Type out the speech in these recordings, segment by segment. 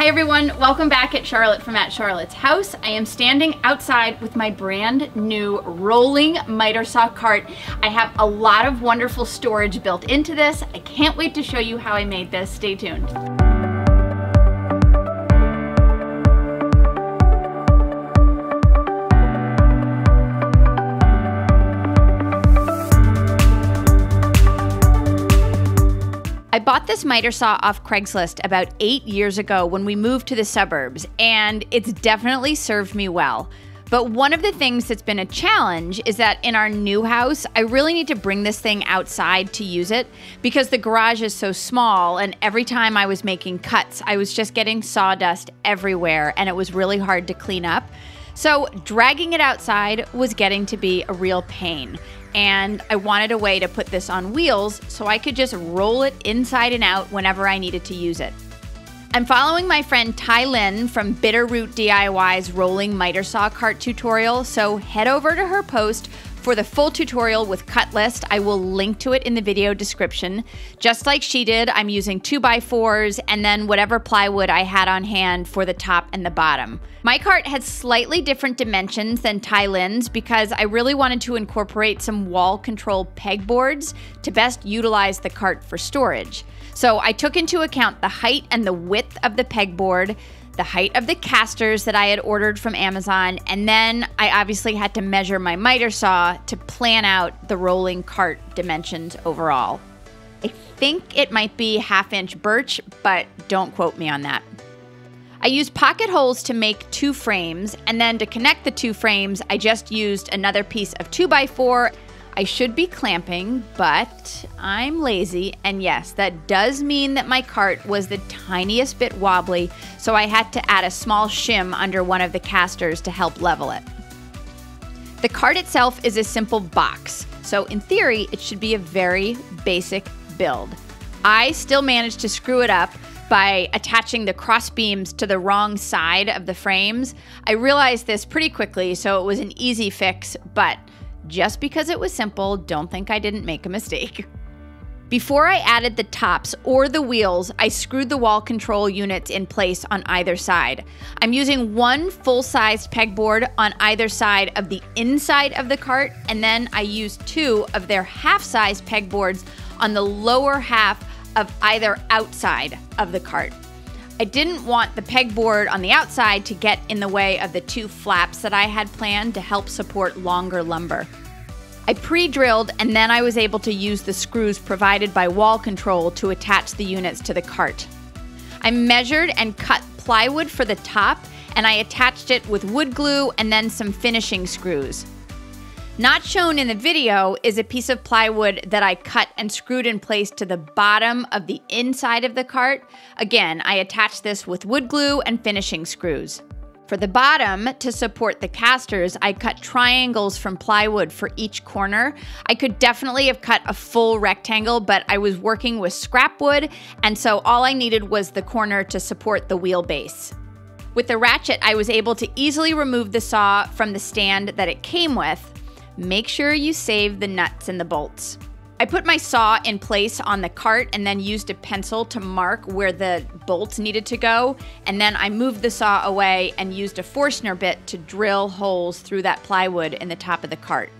Hi everyone, welcome back at Charlotte from at Charlotte's House. I am standing outside with my brand new rolling miter saw cart. I have a lot of wonderful storage built into this. I can't wait to show you how I made this. Stay tuned. I bought this miter saw off Craigslist about 8 years ago when we moved to the suburbs, and it's definitely served me well. But one of the things that's been a challenge is that in our new house, I really need to bring this thing outside to use it because the garage is so small, and every time I was making cuts, I was just getting sawdust everywhere, and it was really hard to clean up. So dragging it outside was getting to be a real pain. And I wanted a way to put this on wheels so I could just roll it inside and out whenever I needed to use it. I'm following my friend Ty Lynn from Bitterroot DIY's rolling miter saw cart tutorial, so head over to her post for the full tutorial with cut list. I will link to it in the video description. Just like she did, I'm using 2x4s and then whatever plywood I had on hand for the top and the bottom. My cart has slightly different dimensions than Ty Lynn's because I really wanted to incorporate some wall control pegboards to best utilize the cart for storage. So I took into account the height and the width of the pegboard, the height of the casters that I had ordered from Amazon, and then I obviously had to measure my miter saw to plan out the rolling cart dimensions overall. I think it might be 1/2-inch birch, but don't quote me on that. I used pocket holes to make 2 frames, and then to connect the 2 frames, I just used another piece of 2x4. I should be clamping, but I'm lazy, and yes, that does mean that my cart was the tiniest bit wobbly, so I had to add a small shim under one of the casters to help level it. The cart itself is a simple box, so in theory, it should be a very basic build. I still managed to screw it up by attaching the cross beams to the wrong side of the frames. I realized this pretty quickly, so it was an easy fix, but just because it was simple, don't think I didn't make a mistake. Before I added the tops or the wheels, I screwed the wall control units in place on either side. I'm using 1 full-sized pegboard on either side of the inside of the cart, and then I used 2 of their half-size pegboards on the lower half of either outside of the cart. I didn't want the pegboard on the outside to get in the way of the 2 flaps that I had planned to help support longer lumber. I pre-drilled, and then I was able to use the screws provided by Wall Control to attach the units to the cart. I measured and cut plywood for the top, and I attached it with wood glue and then some finishing screws. Not shown in the video is a piece of plywood that I cut and screwed in place to the bottom of the inside of the cart. Again, I attached this with wood glue and finishing screws. For the bottom, to support the casters, I cut triangles from plywood for each corner. I could definitely have cut a full rectangle, but I was working with scrap wood, and so all I needed was the corner to support the wheelbase. With the ratchet, I was able to easily remove the saw from the stand that it came with. Make sure you save the nuts and the bolts. I put my saw in place on the cart and then used a pencil to mark where the bolts needed to go, and then I moved the saw away and used a Forstner bit to drill holes through that plywood in the top of the cart.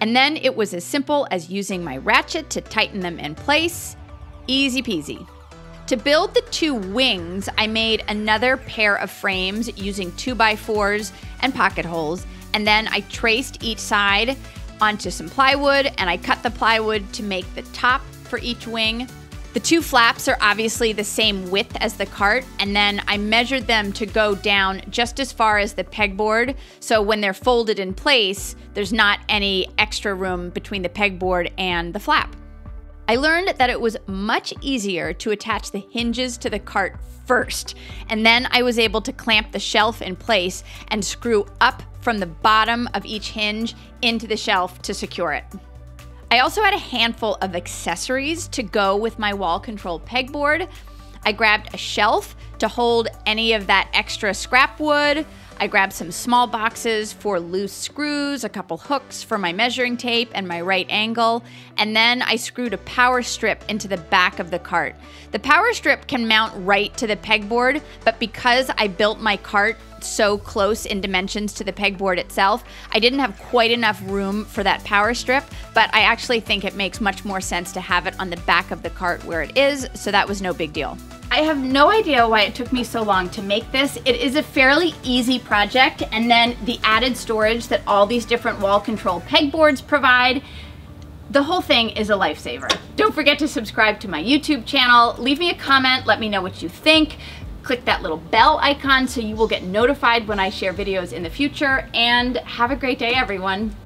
And then it was as simple as using my ratchet to tighten them in place. Easy peasy. To build the 2 wings, I made another pair of frames using 2x4s and pocket holes, and then I traced each side onto some plywood, and I cut the plywood to make the top for each wing. The 2 flaps are obviously the same width as the cart, and then I measured them to go down just as far as the pegboard, so when they're folded in place, there's not any extra room between the pegboard and the flap. I learned that it was much easier to attach the hinges to the cart first, and then I was able to clamp the shelf in place and screw up from the bottom of each hinge into the shelf to secure it. I also had a handful of accessories to go with my wall control pegboard. I grabbed a shelf to hold any of that extra scrap wood. I grabbed some small boxes for loose screws, a couple hooks for my measuring tape and my right angle, and then I screwed a power strip into the back of the cart. The power strip can mount right to the pegboard, but because I built my cart so close in dimensions to the pegboard itself, I didn't have quite enough room for that power strip, but I actually think it makes much more sense to have it on the back of the cart where it is, so that was no big deal. I have no idea why it took me so long to make this. It is a fairly easy project, and then the added storage that all these different wall control pegboards provide, the whole thing is a lifesaver. Don't forget to subscribe to my YouTube channel. Leave me a comment, let me know what you think. Click that little bell icon so you will get notified when I share videos in the future, and have a great day, everyone.